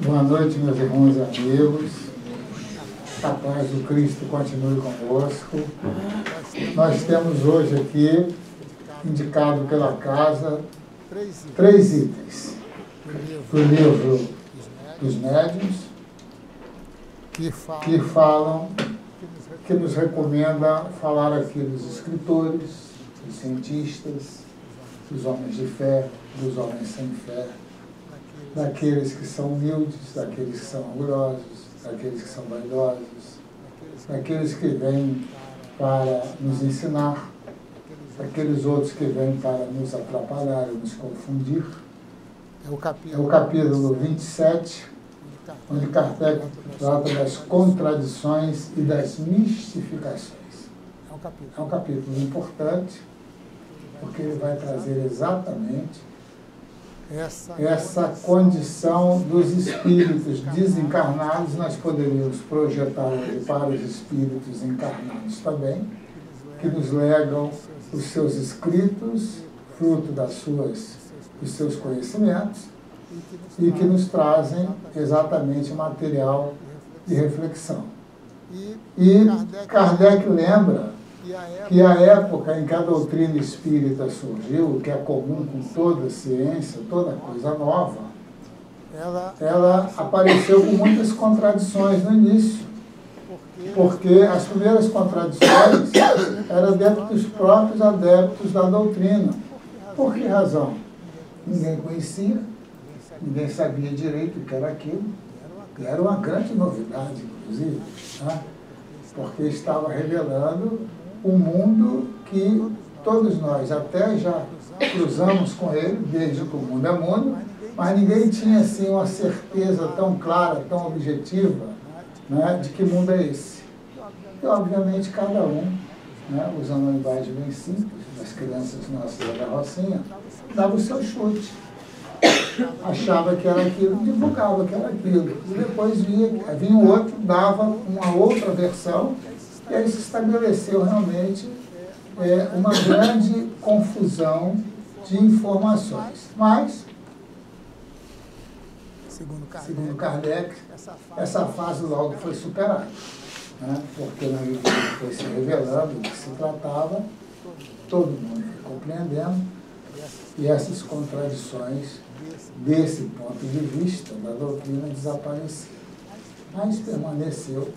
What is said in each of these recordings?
Boa noite, meus irmãos e amigos. A paz do Cristo continue convosco. Nós temos hoje aqui, indicado pela casa, 3 itens do livro dos médiuns, que falam, que nos recomenda falar aqui dos escritores, dos cientistas, dos homens de fé, dos homens sem fé, daqueles que são humildes, daqueles que são orgulhosos, daqueles que são vaidosos, daqueles que vêm para nos ensinar, daqueles outros que vêm para nos atrapalhar e nos confundir. É o capítulo 27, onde Kardec trata das contradições e das mistificações. É um capítulo importante, porque ele vai trazer exatamente essa condição dos espíritos desencarnados. Nós poderíamos projetar hoje para os espíritos encarnados também, que nos legam os seus escritos, fruto dos seus conhecimentos, e que nos trazem exatamente material de reflexão. E Kardec lembra que a época em que a doutrina espírita surgiu, que é comum com toda ciência, toda coisa nova, ela apareceu com muitas contradições no início, porque as primeiras contradições eram dentro dos próprios adeptos da doutrina. Por que razão? Ninguém conhecia, ninguém sabia direito o que era aquilo, e era uma grande novidade, inclusive, né? Porque estava revelando um mundo que todos nós até já cruzamos com ele, desde que o mundo é mundo, mas ninguém tinha assim uma certeza tão clara, tão objetiva, né, de que mundo é esse. E obviamente cada um, né, usando uma linguagem bem simples, das crianças nossas da Rocinha, dava o seu chute. Achava que era aquilo, divulgava que era aquilo. E depois vinha o outro, dava uma outra versão, e aí se estabeleceu realmente uma grande confusão de informações. Mas, segundo Kardec, essa fase logo foi superada, né? Porque na medida que foi se revelando do que se tratava, todo mundo foi compreendendo, e essas contradições, desse ponto de vista da doutrina, desapareceram. Mas permaneceu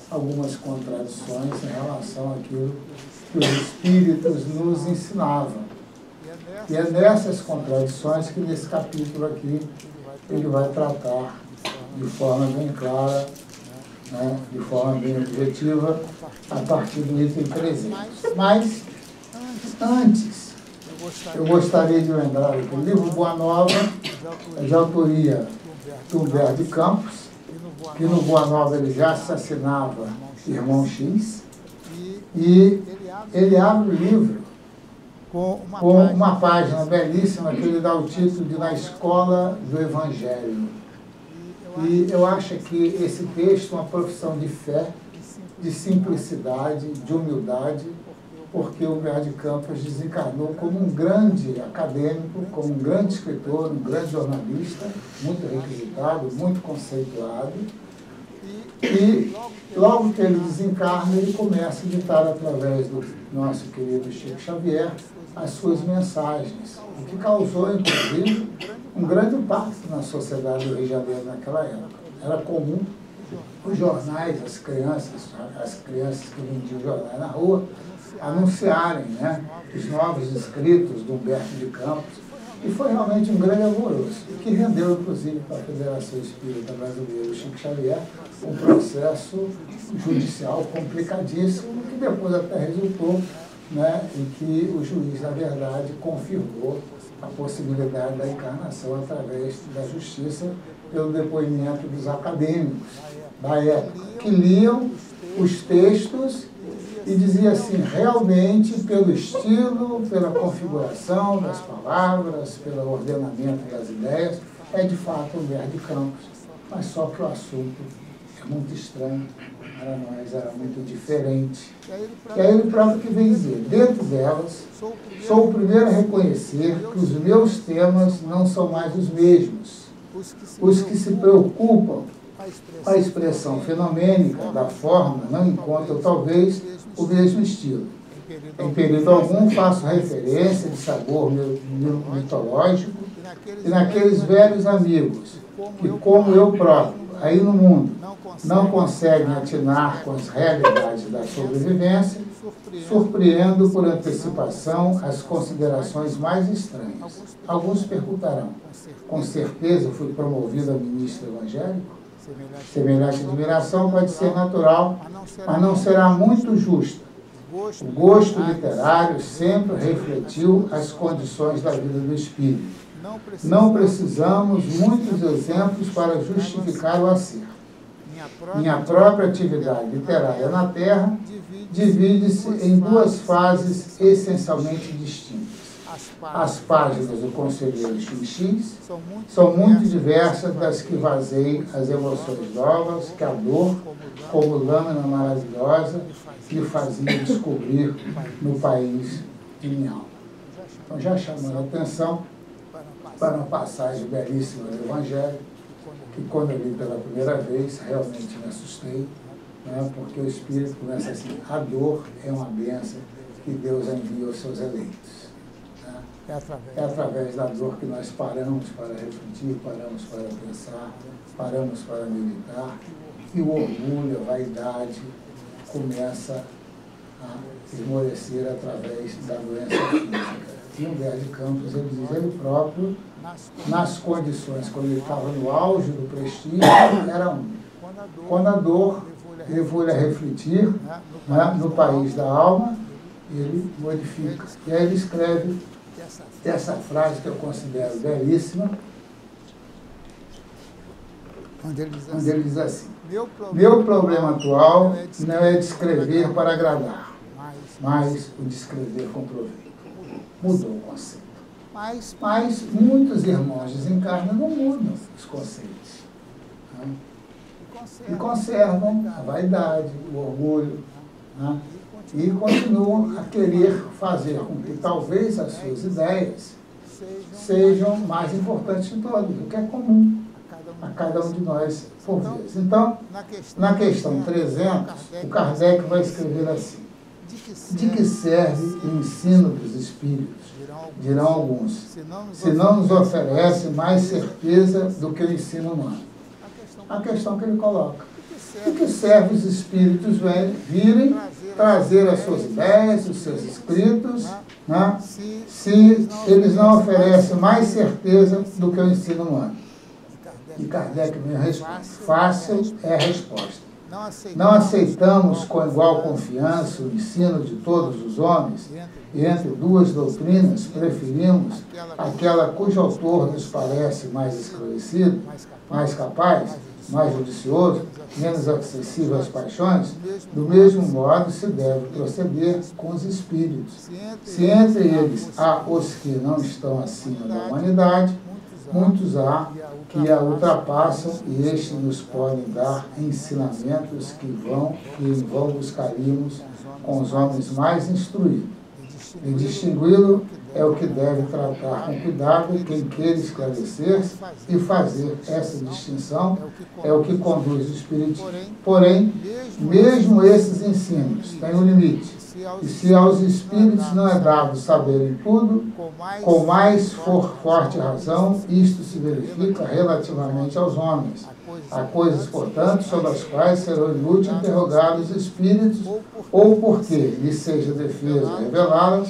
algumas contradições em relação àquilo que os espíritos nos ensinavam. E é nessas contradições que nesse capítulo aqui ele vai tratar de forma bem clara, né, de forma bem objetiva, a partir do item 300. Mas, antes, eu gostaria de lembrar que o livro Boa Nova é de autoria do Humberto de Campos, que no Boa Nova ele já assassinava Irmão X, e ele abre o livro com uma página belíssima que ele dá o título de Na Escola do Evangelho. E eu acho que esse texto é uma profissão de fé, de simplicidade, de humildade, porque o Humberto de Campos desencarnou como um grande acadêmico, como um grande escritor, um grande jornalista, muito requisitado, muito conceituado. E logo que ele desencarna, ele começa a editar através do nosso querido Chico Xavier as suas mensagens, o que causou, inclusive, um grande impacto na sociedade do Rio de Janeiro naquela época. Era comum os jornais, as crianças que vendiam jornais na rua, anunciarem, né, os novos escritos do Humberto de Campos, e foi realmente um grande alvoroço, que rendeu, inclusive, para a Federação Espírita Brasileira, o Chico Xavier, um processo judicial complicadíssimo, que depois até resultou, né, em que o juiz, na verdade, confirmou a possibilidade da encarnação através da justiça, pelo depoimento dos acadêmicos da época, que liam os textos e dizia assim, realmente, pelo estilo, pela configuração das palavras, pelo ordenamento das ideias, é de fato Humberto de Campos, mas só que o assunto é muito estranho para nós, era muito diferente. E aí ele próprio que vem dizer, dentro delas, sou o primeiro a reconhecer que os meus temas não são mais os mesmos, Os que se preocupam com a expressão fenomênica da forma não encontram, talvez, o mesmo estilo. Em período algum, faço referência de sabor mitológico e naqueles velhos amigos que, como eu próprio, aí no mundo, não conseguem atinar com as realidades da sobrevivência, surpreendo por antecipação as considerações mais estranhas. Alguns perguntarão: com certeza fui promovido a ministro evangélico? Semelhante admiração pode ser natural, mas não será muito justa. O gosto literário sempre refletiu as condições da vida do espírito. Não precisamos muitos exemplos para justificar o acerto. Minha própria atividade literária na Terra divide-se em duas fases essencialmente distintas. As páginas do Conselheiro XX são muito diversas das que vazei as emoções novas que a dor, como lâmina maravilhosa, lhe fazia descobrir no país de minha alma. Então, já chamando a atenção para uma passagem belíssima do Evangelho, que quando eu li pela primeira vez, realmente me assustei, né, porque o Espírito começa assim: a dor é uma bênção que Deus envia aos seus eleitos. Né? É através da dor que nós paramos para refletir, paramos para pensar, paramos para meditar, e o orgulho, a vaidade começa a esmorecer através da doença física. E Humberto de Campos, ele diz, ele próprio, nas condições, quando ele estava no auge do prestígio, era um. Quando a dor levou-lhe a refletir, né, no país da alma, ele modifica. E aí ele escreve essa frase que eu considero belíssima, onde ele diz assim: meu problema atual não é descrever para agradar, mas o descrever com proveito. Mudou o conceito. Mas muitos irmãos desencarnam não mudam os conceitos. Né? E conservam a vaidade, o orgulho, né? E continuam a querer fazer com que talvez as suas ideias sejam mais importantes de todas, o que é comum a cada um de nós por vezes. Então, na questão 300, o Kardec vai escrever assim: de que serve o ensino dos espíritos? Dirão alguns, se não nos oferece mais certeza do que o ensino humano. A questão que ele coloca: de que serve os espíritos virem trazer as suas ideias, os seus escritos, né, se eles não oferecem mais certeza do que o ensino humano? E Kardec me responde: fácil é a resposta. Não aceitamos com igual confiança o ensino de todos os homens, e entre duas doutrinas preferimos aquela cujo autor nos parece mais esclarecido, mais capaz, mais judicioso, menos acessível às paixões. Do mesmo modo se deve proceder com os espíritos. Se entre eles há os que não estão acima da humanidade, muitos há que a ultrapassam, e estes nos podem dar ensinamentos que em vão buscaríamos com os homens mais instruídos. E distingui-lo é o que deve tratar com cuidado quem queira esclarecer-se, e fazer essa distinção é o que conduz o Espiritismo. Porém, mesmo esses ensinos têm um limite, e se aos espíritos não é dado saberem tudo, com mais forte razão, isto se verifica relativamente aos homens. Há coisas, portanto, sobre as quais serão inúteis interrogar os espíritos, ou porque lhes seja defesa revelá-las,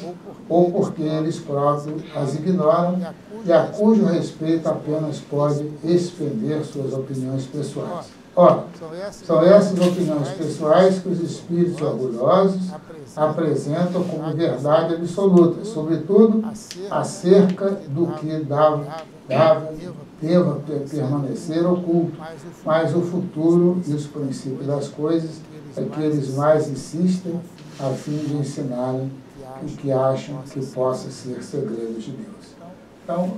ou porque eles próprios as ignoram, e a cujo respeito apenas pode expender suas opiniões pessoais. Ora, são essas opiniões pessoais que os espíritos orgulhosos apresentam como verdade absoluta, sobretudo acerca do que deva permanecer oculto, mas o futuro e os princípios das coisas é que eles mais insistem a fim de ensinarem o que acham que possa ser segredo de Deus. Então,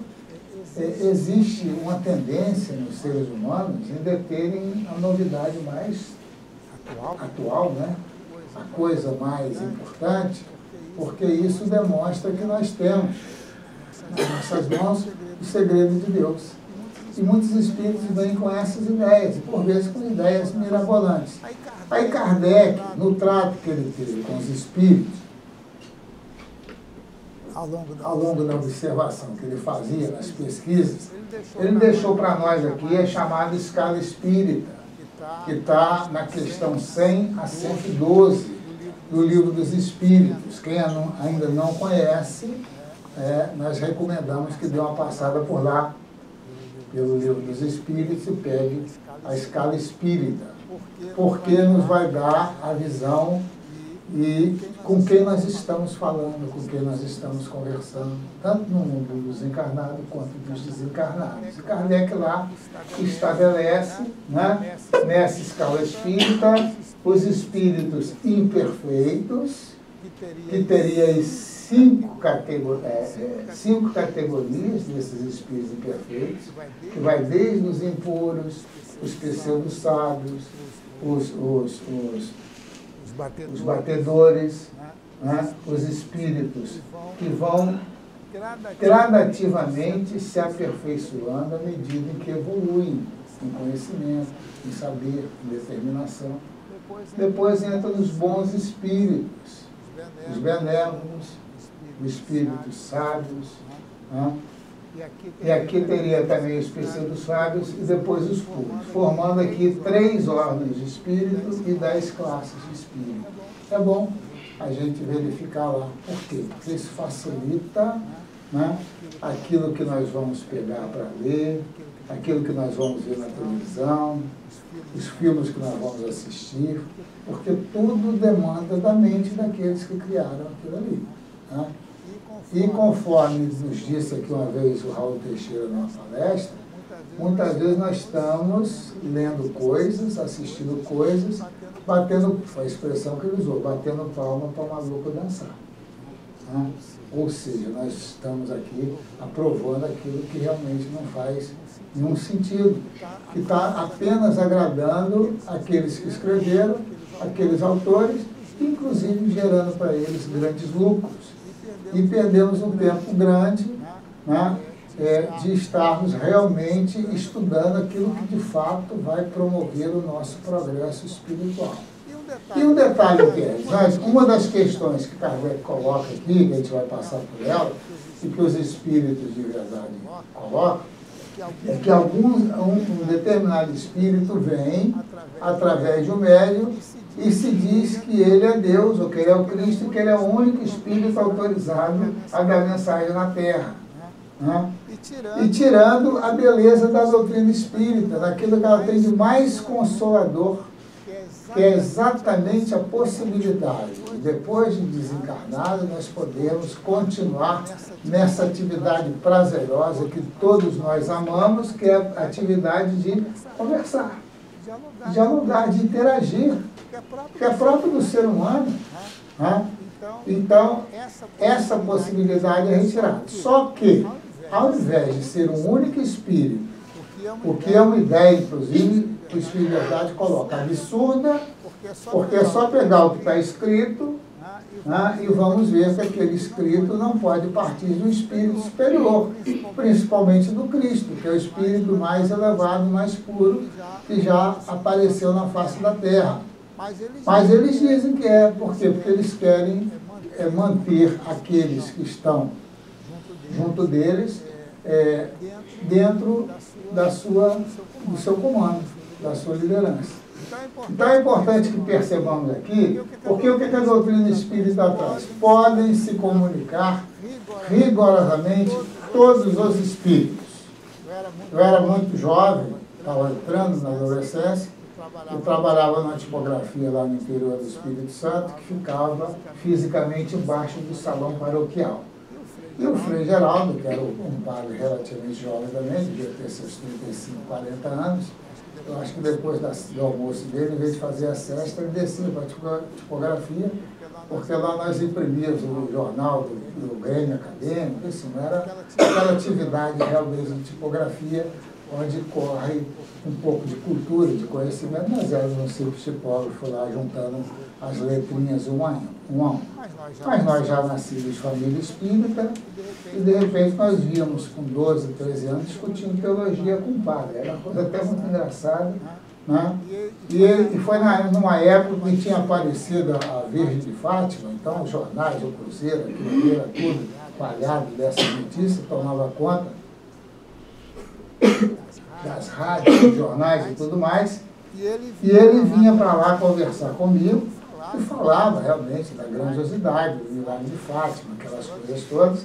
existe uma tendência nos seres humanos em deterem a novidade mais atual, né? A coisa mais importante, porque isso demonstra que nós temos nas nossas mãos o segredo de Deus. E muitos espíritos vêm com essas ideias, e por vezes com ideias mirabolantes. Aí Kardec, no trato que ele teve com os espíritos, ao longo da observação que ele fazia nas pesquisas, ele deixou para nós aqui a chamada escala espírita, que está na questão 100 a 112 do Livro dos Espíritos. Quem ainda não conhece, nós recomendamos que dê uma passada por lá, pelo Livro dos Espíritos, e pegue a escala espírita, porque nos vai dar a visão e com quem nós estamos falando, com quem nós estamos conversando, tanto no mundo dos encarnados quanto dos desencarnados. E Kardec lá estabelece, né, nessa escala espírita, os espíritos imperfeitos, que teria cinco categorias desses espíritos imperfeitos, que vai desde os impuros, os pseudo-sábios, os batedores, né, os espíritos que vão gradativamente se aperfeiçoando à medida em que evoluem em conhecimento, em saber, em determinação. Depois entram os bons espíritos, os benévolos, os espíritos sábios, né? E aqui teria também os pseudo-sábios e depois os puros, formando aqui 3 ordens de espírito e 10 classes de espírito. É bom a gente verificar lá. Por quê? Porque isso facilita, né, aquilo que nós vamos pegar para ler, aquilo que nós vamos ver na televisão, os filmes que nós vamos assistir, porque tudo demanda da mente daqueles que criaram aquilo ali, né? E conforme nos disse aqui uma vez o Raul Teixeira numa palestra, muitas vezes nós estamos lendo coisas, assistindo coisas, batendo, foi a expressão que ele usou, batendo palma para o maluco dançar, né? Ou seja, nós estamos aqui aprovando aquilo que realmente não faz nenhum sentido, que está apenas agradando aqueles que escreveram, aqueles autores, inclusive gerando para eles grandes lucros. E perdemos um tempo grande, né, de estarmos realmente estudando aquilo que de fato vai promover o nosso progresso espiritual. E um detalhe que é, uma das questões que Kardec coloca aqui, que a gente vai passar por ela, e que os espíritos de verdade colocam, é que um determinado espírito vem através de um médium e se diz que ele é Deus, ou que ele é o Cristo, e que ele é o único espírito autorizado a dar mensagem na Terra, né? E tirando a beleza da doutrina espírita, daquilo que ela tem de mais consolador, que é exatamente a possibilidade, depois de desencarnado, nós podemos continuar nessa atividade prazerosa que todos nós amamos, que é a atividade de conversar, de dialogar, de interagir, que é próprio do ser humano, né? Então, essa possibilidade é retirada. Só que, ao invés de ser um único espírito, o que é uma ideia, inclusive, o Espírito de Verdade coloca absurda, porque é só pegar o que está escrito, né, e vamos ver que aquele escrito não pode partir do Espírito superior, principalmente do Cristo, que é o Espírito mais elevado, mais puro, que já apareceu na face da Terra. Mas eles dizem que é, por quê? Porque eles querem manter aqueles que estão junto deles dentro do seu comando, da sua liderança. Então é importante que percebamos aqui, porque o que a doutrina espírita traz? Podem se comunicar rigorosamente todos os espíritos. Eu era muito jovem, estava entrando na adolescência, eu trabalhava na tipografia lá no interior do Espírito Santo, que ficava fisicamente embaixo do salão paroquial. E o Frei Geraldo, que era um padre relativamente jovem também, devia ter seus 35, 40 anos, eu acho que depois do almoço dele, em vez de fazer a sesta, ele descia para a tipografia, porque lá nós imprimíamos o jornal do Grêmio Acadêmico, assim, não era aquela atividade realmente de tipografia onde corre um pouco de cultura, de conhecimento, mas era um simples tipógrafo lá juntando as letrinhas um a um. Mas nós já nascíamos de família espírita e de repente nós víamos com 12, 13 anos discutindo teologia com o padre. Era uma coisa até muito engraçada, né? E foi numa época que tinha aparecido a Virgem de Fátima, então os jornais, o Cruzeiro, aquilo ali era tudo palhado dessa notícia, tomava conta das rádios, dos jornais e tudo mais, e ele vinha para lá conversar comigo e falava realmente da grandiosidade do milagre de Fátima, aquelas coisas todas,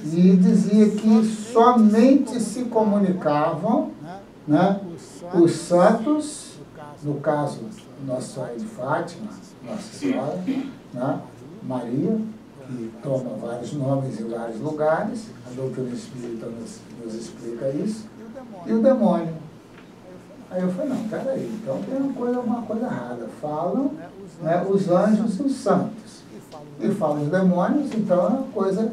e dizia que somente se comunicavam, né, os santos, no caso Nossa Senhora de Fátima, Nossa Senhora, né, Maria, que toma vários nomes em vários lugares, a doutrina espírita nos explica isso, e o demônio. Aí eu falei, não, peraí, então tem uma coisa errada. Falam, né, os anjos e os santos. E falam os demônios, então é uma coisa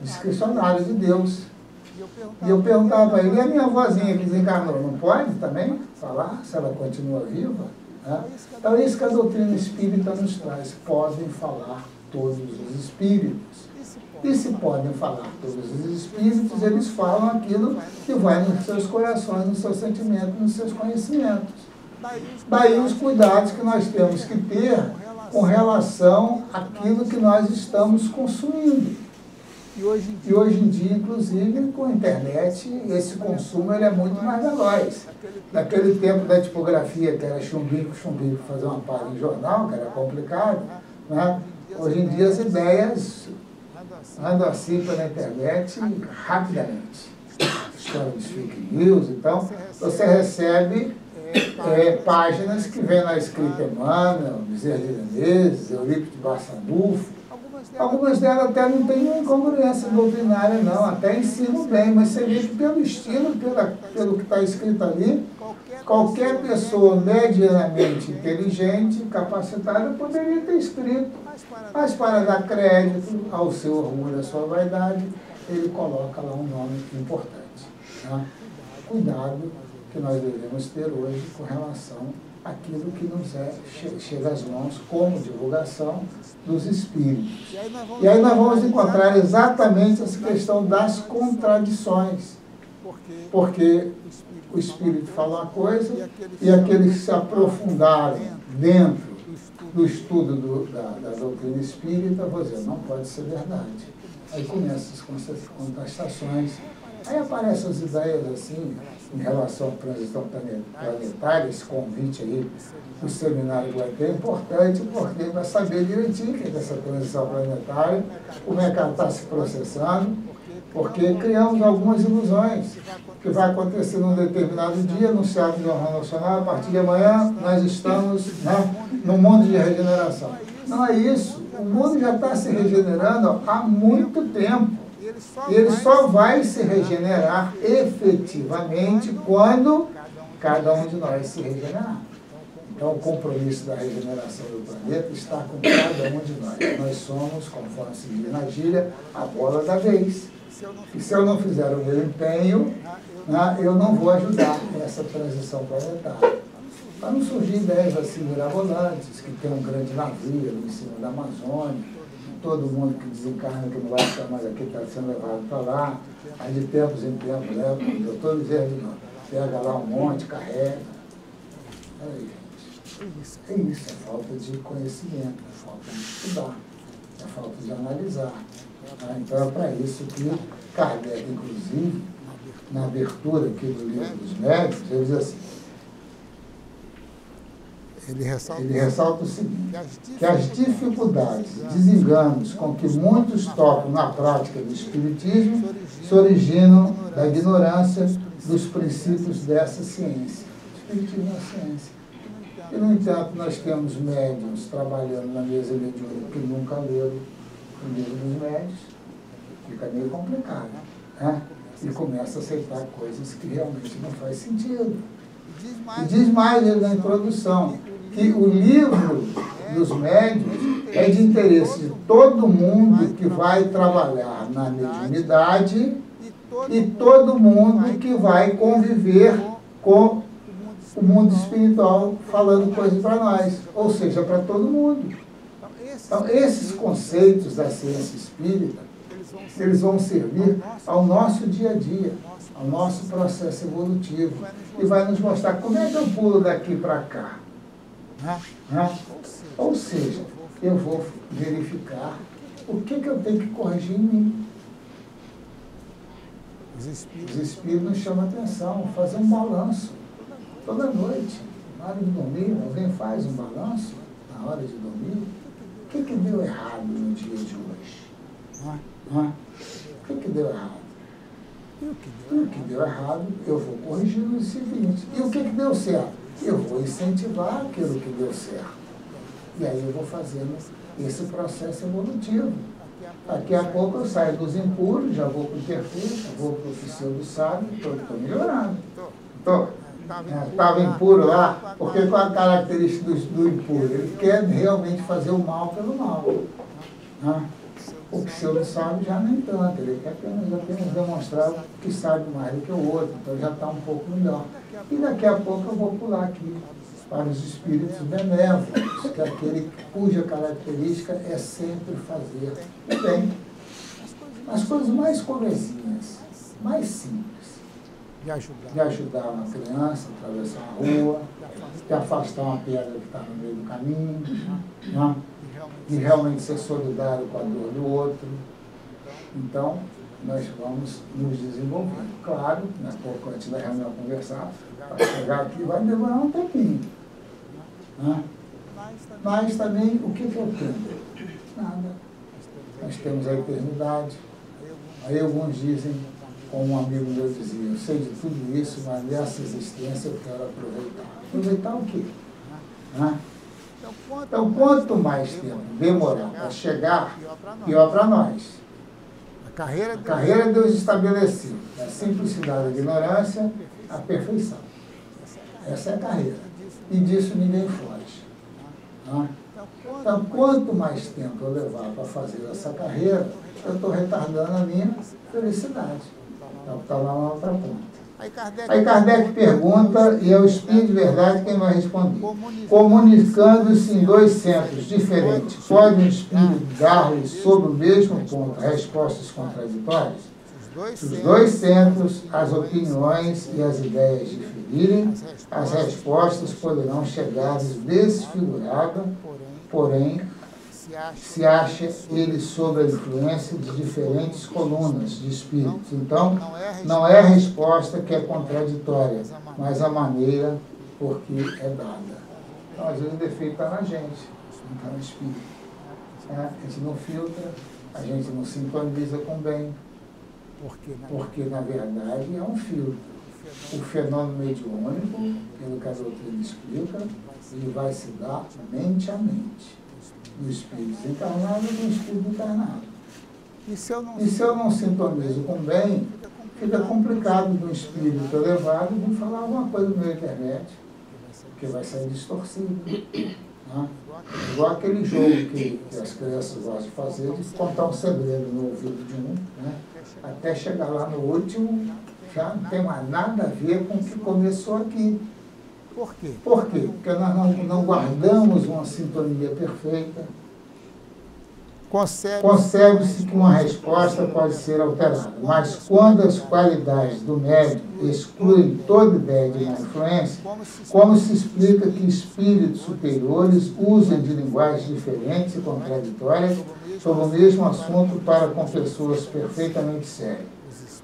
discricionária de Deus. E eu perguntava para ele, e a minha avózinha que desencarnou, não pode também falar, se ela continua viva? Né? Então é isso que a doutrina espírita nos traz, podem falar todos os espíritos. E se podem falar todos os espíritos, eles falam aquilo que vai nos seus corações, nos seus sentimentos, nos seus conhecimentos. Daí os cuidados que nós temos que ter com relação àquilo que nós estamos consumindo. E hoje em dia, inclusive, com a internet, esse consumo ele é muito mais veloz. Naquele tempo da tipografia, que era chumbico, fazer uma página em jornal, que era complicado, né? Hoje em dia as ideias andam assim pela internet rapidamente. História de fake news, então você recebe páginas que vêm na escrita Emmanuel, Bezerra de Menezes, Eurípides de Barçanufo. Algumas delas até não têm uma incongruência doutrinária, não, até ensinam bem, mas você vê que pelo estilo, pelo que está escrito ali, qualquer pessoa medianamente inteligente, capacitada, poderia ter escrito, mas para dar crédito ao seu orgulho, à sua vaidade, ele coloca lá um nome importante. Né? Cuidado que nós devemos ter hoje com relação àquilo que nos chega às mãos como divulgação dos espíritos. E aí nós vamos encontrar exatamente essa questão das contradições, porque o espírito fala uma coisa e aqueles que se aprofundaram dentro do estudo da doutrina espírita vão dizer, não pode ser verdade. Aí começam as contestações, aí aparecem as ideias assim, em relação à transição planetária, esse convite aí do seminário do ET é importante, porque vai saber direitinho o que é essa transição planetária, como é que ela está se processando, porque criamos algumas ilusões, que vai acontecer num determinado dia, anunciado no Jornal Nacional, a partir de amanhã nós estamos, né, no mundo de regeneração. Não é isso, o mundo já está se regenerando há muito tempo. E ele só vai se regenerar efetivamente quando cada um de nós se regenerar. Então, o compromisso da regeneração do planeta está com cada um de nós. Nós somos, conforme se diz na gíria, a bola da vez. E se eu não fizer o meu empenho, né, eu não vou ajudar nessa transição planetária. Para não surgir ideias assim mirabolantes, que tem um grande navio em cima da Amazônia, todo mundo que desencarna, que não vai ficar mais aqui, está sendo levado para lá, aí de tempos em tempos leva o doutor Bezerra de novo, pega lá um monte, carrega. Aí, gente, é isso, é falta de conhecimento, é falta de estudar, é falta de analisar. Tá? Então é para isso que Kardec, inclusive, na abertura aqui do livro dos médicos, ele diz assim, ele ressalta o seguinte, que as dificuldades, desenganos com que muitos topam na prática do espiritismo se originam da ignorância dos princípios dessa ciência. O espiritismo é a ciência. E, no entanto, nós temos médiuns trabalhando na mesa mediúnica que nunca leram o livro dos médiuns, fica meio complicado, né? E começa a aceitar coisas que realmente não faz sentido. E diz mais ele na introdução, que o livro dos médiuns é de interesse de todo mundo que vai trabalhar na mediunidade e todo mundo que vai conviver com o mundo espiritual falando coisas para nós, ou seja, para todo mundo. Então, esses conceitos da ciência espírita, eles vão servir ao nosso dia a dia, ao nosso processo evolutivo, e vai nos mostrar como é que eu pulo daqui para cá. Ou seja, eu vou verificar o que eu tenho que corrigir em mim. Os espíritos nos chamam a atenção, fazer um balanço. Toda noite, na hora de dormir, alguém faz um balanço, na hora de dormir. O que deu errado no dia de hoje? O que deu errado? O que deu errado, eu vou corrigir no seguinte. E o que deu certo? Eu vou incentivar aquilo que deu certo. E aí eu vou fazendo esse processo evolutivo. Daqui a pouco eu saio dos impuros, já vou para o perfeito, já vou para o pseudo-sábio, estou melhorando. Estava impuro lá, porque qual a característica do impuro? Ele quer realmente fazer o mal pelo mal. O pseudo-sábio já nem tanto, ele quer apenas demonstrar que sabe mais do que o outro, então já está um pouco melhor. E daqui a pouco eu vou pular aqui para os espíritos benévolos, que é aquele cuja característica é sempre fazer o bem. As coisas mais comezinhas, mais simples. De ajudar uma criança a atravessar a rua, de afastar uma pedra que está no meio do caminho, de realmente ser solidário com a dor do outro. Então, nós vamos nos desenvolvendo. Claro, pouco antes da reunião conversar, para chegar aqui vai demorar um tempinho. Mas também, o que eu tenho? Nada. Nós temos a eternidade. Aí alguns dizem, como um amigo meu dizia, eu sei de tudo isso, mas nessa existência eu quero aproveitar. Aproveitar o quê? Então, quanto mais tempo demorar para chegar, pior para nós. A carreira Deus estabeleceu. Da simplicidade da ignorância, à perfeição. Essa é a carreira. E disso ninguém foge. Então, quanto mais tempo eu levar para fazer essa carreira, eu estou retardando a minha felicidade. Então, está lá na outra ponta. Aí Kardec pergunta, e é o Espírito de Verdade quem vai responder. Comunicando-se em dois centros diferentes, pode um Espírito dar-lhes sobre o mesmo ponto respostas contraditórias? Se os dois centros, as opiniões e as ideias diferirem, as respostas poderão chegar-lhes desfiguradas, porém, se acha ele sob a influência de diferentes colunas de espíritos. Então, não é a resposta que é contraditória, mas a maneira por que é dada. Então, às vezes o defeito está na gente, não está no espírito. A gente não filtra, a gente não sintoniza com o bem, porque na verdade é um filtro. O fenômeno mediúnico, pelo que a doutrina explica, ele vai se dar mente a mente. Do espírito encarnado e do espírito encarnado. E se eu não sintonizo com o bem, fica complicado do espírito elevado vir falar alguma coisa no meio da internet, porque vai sair distorcido. Igual aquele jogo que as crianças gostam de fazer, de contar um segredo no ouvido de um, até chegar lá no último, já não tem mais nada a ver com o que começou aqui. Por quê? Porque não guardamos uma sintonia perfeita. Concebe-se que uma resposta pode ser alterada, mas quando as qualidades do médium excluem toda ideia de má influência, como se explica que espíritos superiores usem de linguagens diferentes e contraditórias sobre o mesmo assunto para com pessoas perfeitamente sérias?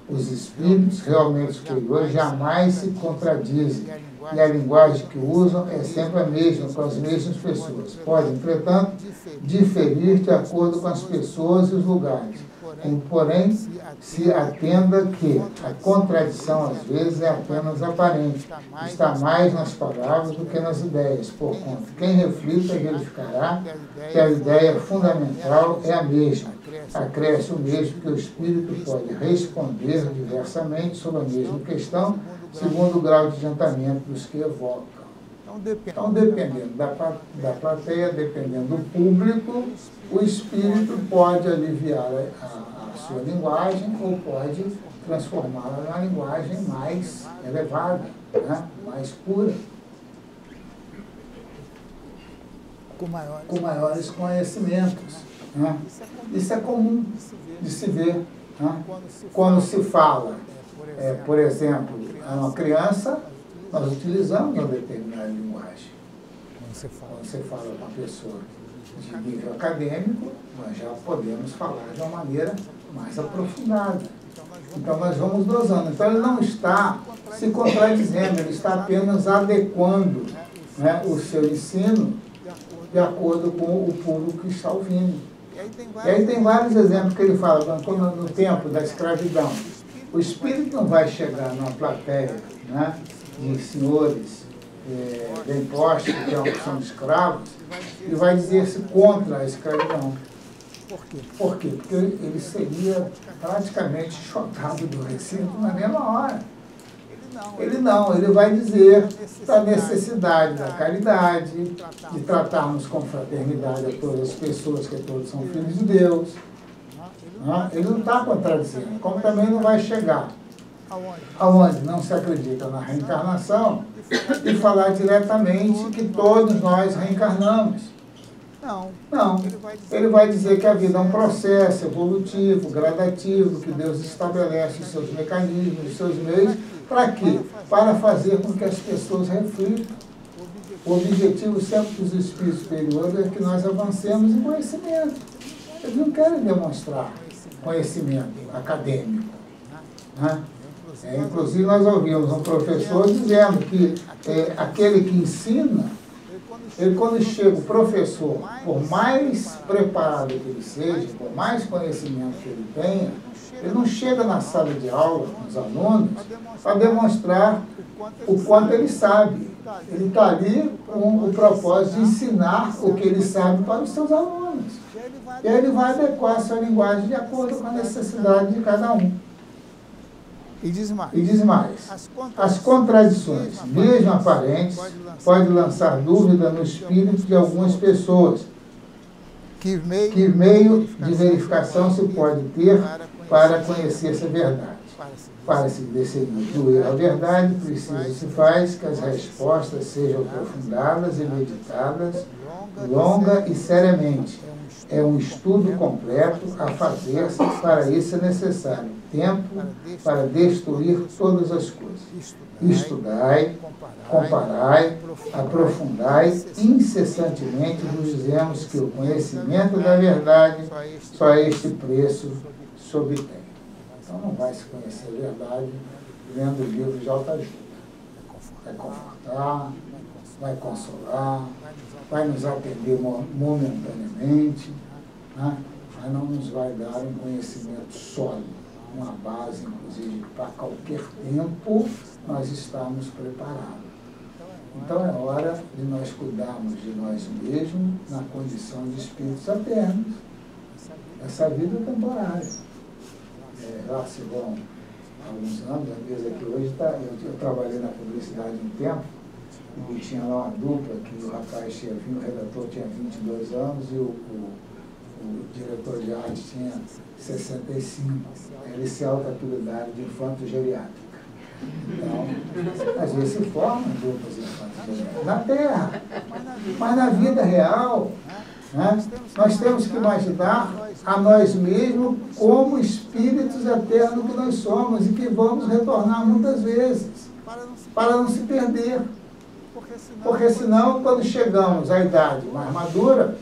Os espíritos realmente superiores jamais se contradizem, e a linguagem que usam é sempre a mesma, com as mesmas pessoas. Pode, entretanto, diferir de acordo com as pessoas e os lugares. Porém, se atenda que a contradição, às vezes, é apenas aparente, está mais nas palavras do que nas ideias. Porquanto, quem reflita verificará que a ideia fundamental é a mesma. Acresce o mesmo que o espírito pode responder diversamente sobre a mesma questão, segundo o grau de adiantamento dos que evocam. Então, dependendo da plateia, dependendo do público, o espírito pode aliviar a sua linguagem ou pode transformá-la numa linguagem mais elevada, né? Mais pura, com maiores conhecimentos. Né? Isso é comum de se ver. Né? Quando se fala, por exemplo, a uma criança, nós utilizamos uma determinada linguagem. Quando você fala com uma pessoa de nível acadêmico, nós já podemos falar de uma maneira mais aprofundada. Então, nós vamos dosando. Então, ele não está se contradizendo, ele está apenas adequando, né, o seu ensino de acordo com o público que está ouvindo. E aí tem vários exemplos que ele fala, quando no tempo da escravidão, o espírito não vai chegar numa plateia, né, de senhores bem postos, que são escravos, e vai dizer-se contra a escravidão. Por quê? Porque ele seria praticamente chocado do recinto na mesma hora. Ele vai dizer da necessidade da caridade, de tratarmos com fraternidade a todas as pessoas, que todos são filhos de Deus. Ele não está contradizendo, como também não vai chegar aonde não se acredita na reencarnação e falar diretamente que todos nós reencarnamos. Não. Ele vai dizer que a vida é um processo evolutivo, gradativo, que Deus estabelece os seus mecanismos, os seus meios. Para quê? Para fazer com que as pessoas reflitam. O objetivo sempre dos espíritos superiores é que nós avancemos em conhecimento. Eles não querem demonstrar conhecimento acadêmico. Né? Inclusive, nós ouvimos um professor dizendo que aquele que ensina, ele, quando chega o professor, por mais preparado que ele seja, por mais conhecimento que ele tenha, ele não chega na sala de aula com os alunos para demonstrar o quanto ele sabe. Ele está ali com o propósito de ensinar o que ele sabe para os seus alunos. E aí ele vai adequar a sua linguagem de acordo com a necessidade de cada um. E diz mais, as contradições, mesmo aparentes, podem lançar dúvida no espírito de algumas pessoas. Que meio de verificação se pode ter para conhecer essa verdade? Para se decidir do erro à verdade, preciso se faz que as respostas sejam aprofundadas e meditadas, longa e seriamente. É um estudo completo a fazer-se, para isso é necessário tempo para destruir todas as coisas. Estudai, comparai, aprofundai, incessantemente vos dizemos que o conhecimento da verdade só a este preço se obtém. Então não vai se conhecer a verdade lendo livros de autoajuda. Vai confortar, vai consolar, vai nos atender momentaneamente, né? Mas não nos vai dar um conhecimento sólido, uma base, inclusive, para qualquer tempo nós estamos preparados. Então é hora de nós cuidarmos de nós mesmos na condição de espíritos eternos. Essa vida é temporária. Já se vão alguns anos, às vezes aqui hoje, eu trabalhei na publicidade um tempo, e tinha lá uma dupla que o rapaz tinha vindo, o redator tinha 22 anos e o diretor de arte tinha 65. Eles se auto-apelidaram de infanto-geriátrica. Então, às vezes se formam duplas infanto-geriátricas na Terra, mas na vida real, né, nós temos que imaginar a nós mesmos como espíritos eternos que nós somos e que vamos retornar muitas vezes, para não se perder. Porque senão, quando chegamos à idade mais madura,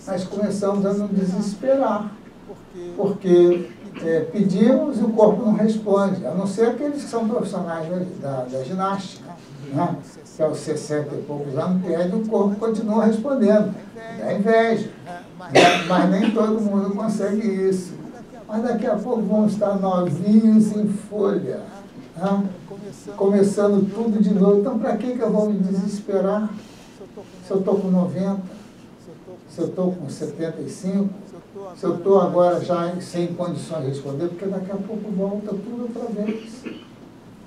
nós começamos a nos desesperar. Porque pedimos e o corpo não responde, a não ser aqueles que são profissionais da ginástica, né? Que aos 60 e poucos anos pede, o corpo continua respondendo. Dá inveja. Mas nem todo mundo consegue isso. Mas daqui a pouco vão estar novinhos em folha, né? Começando tudo de novo. Então, para que eu vou me desesperar? Se eu estou com 90, se eu estou com 75, se eu estou agora já sem condições de responder, porque daqui a pouco volta tudo outra vez.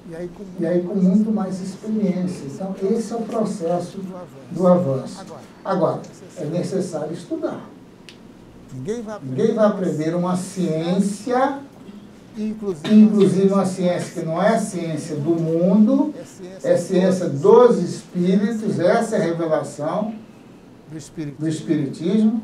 E aí com muito mais experiência. Então, esse é o processo do avanço. Agora, é necessário estudar. Ninguém vai aprender uma ciência, inclusive uma ciência que não é a ciência do mundo, é ciência dos espíritos, essa é a revelação do espiritismo.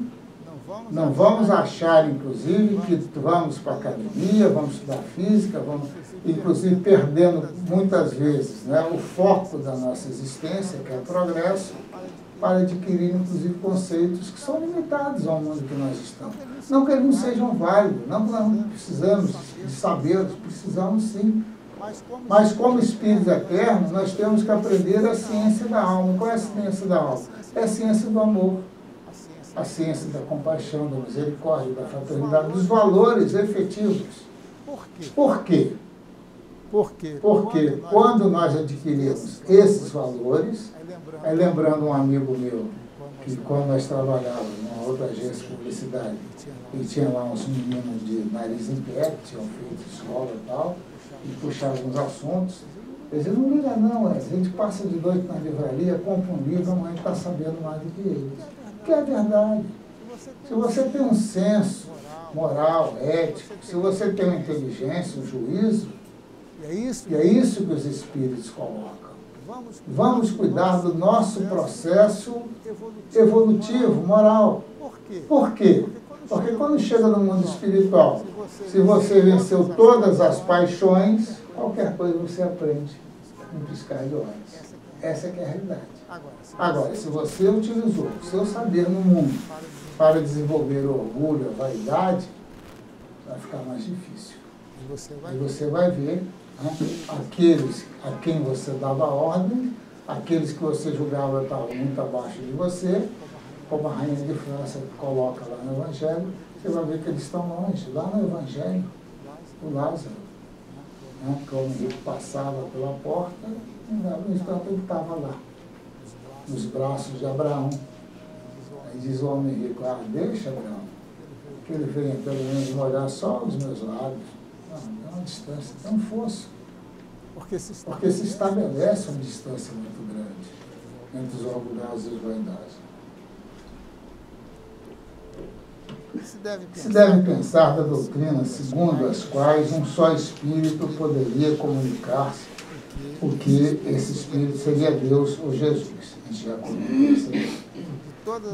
Não vamos achar, inclusive, que vamos para a academia, vamos estudar física, vamos, inclusive, perdendo muitas vezes, né, o foco da nossa existência, que é o progresso, para adquirir, inclusive, conceitos que são limitados ao mundo que nós estamos. Não que eles não sejam válidos, não que nós não precisamos de saber, precisamos sim. Mas como espíritos eternos, nós temos que aprender a ciência da alma. Qual é a ciência da alma? É a ciência do amor, a ciência da compaixão, da misericórdia, da fraternidade, dos valores efetivos. Por quê? Porque quando nós adquirimos esses valores, aí lembrando um amigo meu, que quando nós trabalhávamos numa outra agência de publicidade, e tinha lá uns meninos de nariz em pé, que tinham feito escola e tal, e puxavam uns assuntos, eles diziam, não liga não, a gente passa de noite na livraria, compra um livro, amanhã está sabendo mais do que eles. Que é verdade. Se você tem um senso moral, ético, se você tem uma inteligência, um juízo, e é isso que os espíritos colocam. Vamos cuidar do nosso processo evolutivo, moral. Por quê? Porque quando chega no mundo espiritual, se você venceu todas as paixões, qualquer coisa você aprende num piscar de olhos. Essa é que é a realidade. Agora, se você utilizou o seu saber no mundo para desenvolver o orgulho, a vaidade, vai ficar mais difícil. E você vai ver, né, aqueles a quem você dava ordem, aqueles que você julgava estavam muito abaixo de você, como a rainha de França coloca lá no Evangelho, você vai ver que eles estão longe, lá no Evangelho, o Lázaro, né, que o homem rico passava pela porta, e no instante ele estava lá, nos braços de Abraão. Aí diz o homem rico, deixa Abraão, que ele venha pelo menos molhar só os meus lábios. Não, é uma distância tão fosso. Porque se estabelece uma distância muito grande entre os orgulhosos e os vaidosos. Se deve pensar da doutrina segundo as quais um só espírito poderia comunicar-se, porque esse espírito seria Deus ou Jesus. A gente já comentou isso.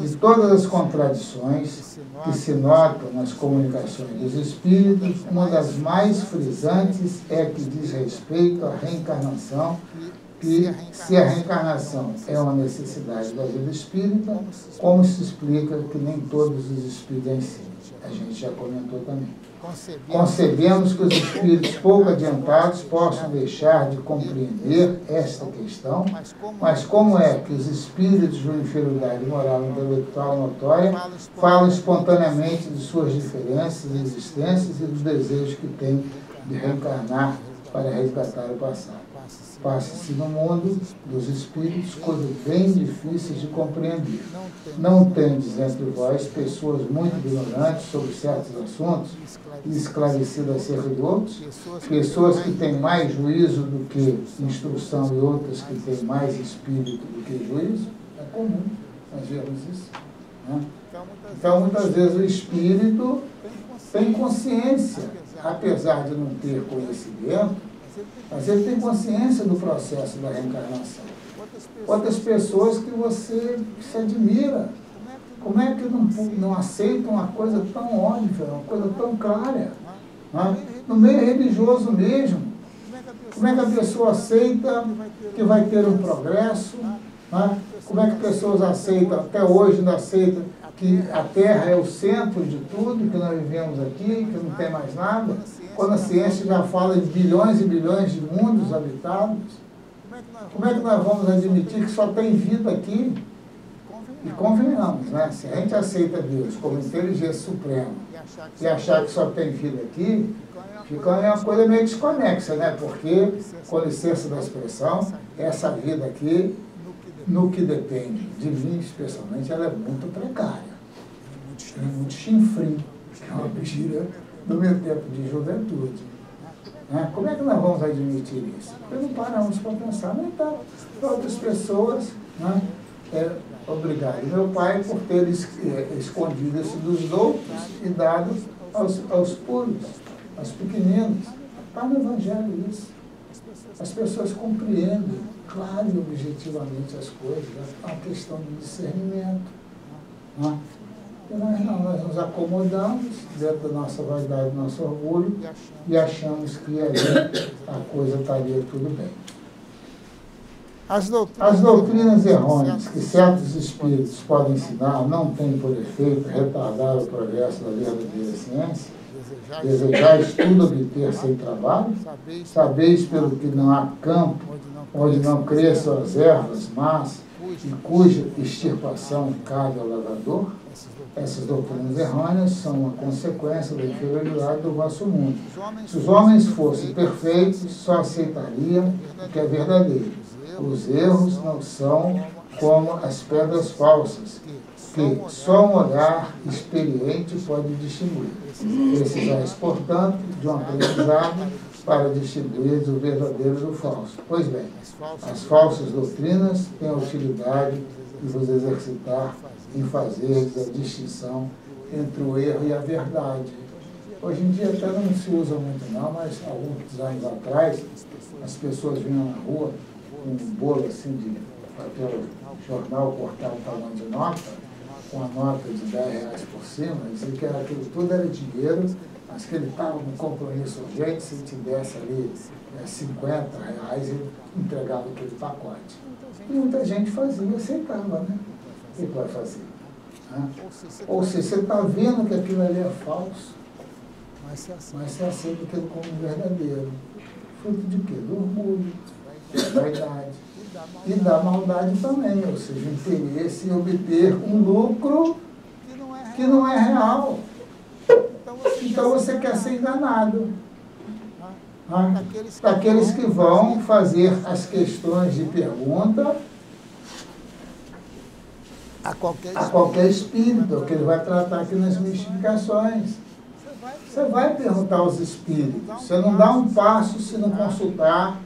De todas as contradições que se notam nas comunicações dos espíritos, uma das mais frisantes é que diz respeito à reencarnação, que se a reencarnação é uma necessidade da vida espírita, como se explica que nem todos os espíritos ensinam. A gente já comentou também. Concebemos que os espíritos pouco adiantados possam deixar de compreender esta questão, mas como é que os espíritos de uma inferioridade moral e intelectual notória falam espontaneamente de suas diferenças, existências e dos desejos que têm de reencarnar para resgatar o passado? Passa-se no mundo dos espíritos coisas bem difíceis de compreender. Não tendes entre vós pessoas muito ignorantes sobre certos assuntos e esclarecidas acerca de outros, pessoas que têm mais juízo do que instrução e outras que têm mais espírito do que juízo? É comum nós vemos isso, né? Então, muitas vezes o espírito tem consciência, apesar de não ter conhecimento, mas ele tem consciência do processo da reencarnação. Outras pessoas que você se admira, como é que não aceitam uma coisa tão óbvia, uma coisa tão clara? Né? No meio religioso mesmo, como é que a pessoa aceita que vai ter um progresso? Né? Como é que pessoas aceitam, até hoje ainda aceitam, que a Terra é o centro de tudo, que nós vivemos aqui, que não tem mais nada, quando a ciência já fala de bilhões e bilhões de mundos habitados? Como é que nós vamos admitir que só tem vida aqui? E convenhamos, né? Se a gente aceita Deus como inteligência suprema e achar que só tem vida aqui, fica uma coisa meio desconexa, né? Porque, com licença da expressão, essa vida aqui, no que depende de mim, especialmente, ela é muito precária. É muito chinfrim, que é uma mentira do meu tempo de juventude. Né? Como é que nós vamos admitir isso? Porque não paramos para pensar, nem para outras pessoas, né? Obrigado, meu pai, por ter escondido isso dos outros e dado aos puros, aos pequeninos. Está no Evangelho isso. As pessoas compreendem, claro e objetivamente as coisas. É uma questão de discernimento. Né? E nós nos acomodamos dentro da nossa vaidade, do nosso orgulho, e achamos que ali a coisa estaria tudo bem. As doutrinas errôneas que certos espíritos podem ensinar não têm por efeito retardar o progresso da verdadeira ciência? Desejais tudo obter sem trabalho? Sabeis pelo que não há campo onde não cresçam as ervas, mas e cuja extirpação cabe ao lavrador? Essas doutrinas errôneas são uma consequência da inferioridade do vosso mundo. Se os homens fossem perfeitos, só aceitariam o que é verdadeiro. Os erros não são como as pedras falsas, que só um olhar experiente pode distinguir. Precisais, portanto, de um aprendizado para distinguir o verdadeiro do falso. Pois bem, as falsas doutrinas têm a utilidade de vos exercitar em fazer a distinção entre o erro e a verdade. Hoje em dia até não se usa muito não, mas alguns anos atrás as pessoas vinham na rua com um bolo assim de papel jornal cortado tamanho de nota, com a nota de R$10 por cima, dizia que aquilo tudo era dinheiro, mas que ele estava com compromisso urgente, se tivesse ali R$50, ele entregava aquele pacote. E muita gente fazia, aceitava, né? O que vai fazer? Ou seja, você está vendo que aquilo ali é falso, mas você aceita aquilo como verdadeiro. Fruto de quê? Do orgulho, da vaidade. E da maldade também, ou seja, o interesse em obter um lucro que não é real. Então você quer ser enganado. Daqueles que vão fazer as questões de pergunta a qualquer espírito, que ele vai tratar aqui nas mistificações. Você vai perguntar aos espíritos. Você não dá um passo se não consultar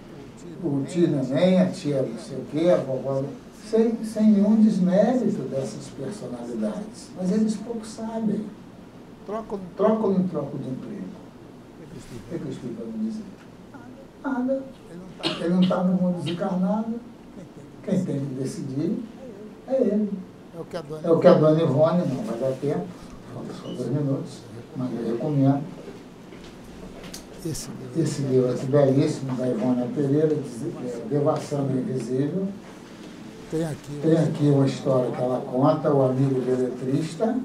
o tio Neném, a tia não sei o quê, a vovó, sem nenhum desmérito dessas personalidades. Mas eles pouco sabem. Troca ou não troca de emprego? O que o Espírito vai me dizer? Nada. Ele não está no mundo desencarnado. Quem tem que decidir é ele. É o que a dona Ivone, não vai dar tempo, falta só 2 minutos, mas eu recomendo. Esse livro aqui, belíssimo, da Ivone Pereira, Devassando o Invisível. Tem aqui uma história que ela conta, o amigo beletrista,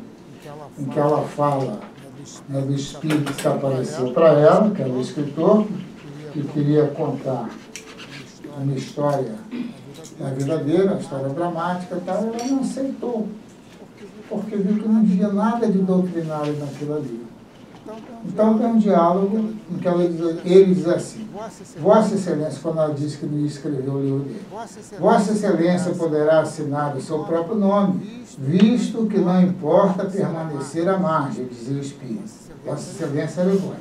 em que ela fala, né, do espírito que apareceu para ela, que era o escritor, que queria contar uma história da vida dele, uma história dramática e tal. Ela não aceitou, porque viu que não havia nada de doutrinário naquilo ali. Então tem um diálogo em que ele diz assim: Vossa Excelência, quando ela disse que não ia escrever o livro dele, Vossa Excelência poderá assinar o seu próprio nome, visto que não importa permanecer à margem, dizia o Espírito. Vossa Excelência era igual.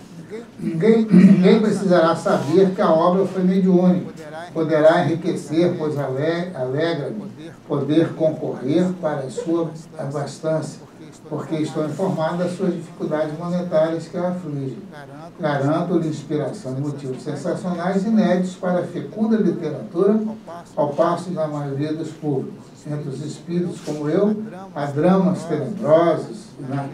Ninguém precisará saber que a obra foi mediúnica. Poderá enriquecer, pois alegra-me poder concorrer para a sua abastança, porque estou informado das suas dificuldades monetárias que a afligem. Garanto-lhe inspiração e motivos sensacionais inéditos para a fecunda literatura, ao passo da maioria dos públicos. Entre os espíritos como eu, há dramas tenebrosos,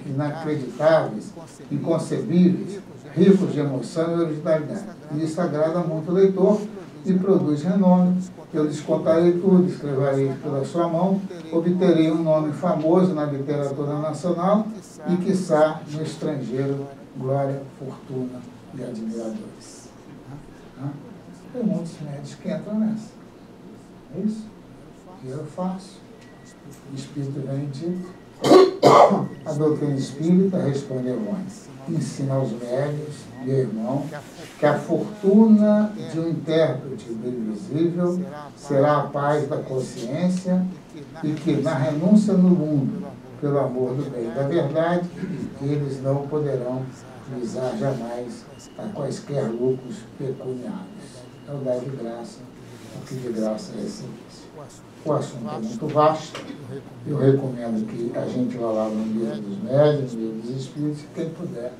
inacreditáveis, inconcebíveis, ricos de emoção e originalidade. E isso agrada muito o leitor e produz renome. Eu lhes contarei tudo, escreverei pela sua mão, obterei um nome famoso na literatura nacional e, quiçá, no estrangeiro, glória, fortuna e admiradores. Tem muitos médicos que entram nessa. É isso? E eu faço. O Espírito vem dito. A doutrina espírita responde a nós. Ensina aos médios, meu irmão, que a fortuna de um intérprete do invisível será a paz da consciência e que, na renúncia no mundo, pelo amor do bem e da verdade, eles não poderão visar jamais a quaisquer lucros pecuniários. É o dar de graça, o que de graça recebesse. O assunto é muito vasto, eu recomendo que a gente vá lá no Livro dos Médiuns, no Livro dos Espíritos, e quem puder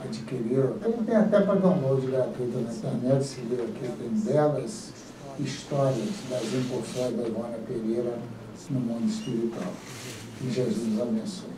adquirir, tem até para download gratuito na internet, esse livro aqui tem belas histórias das incursões da Ivone Pereira no mundo espiritual. Que Jesus nos abençoe.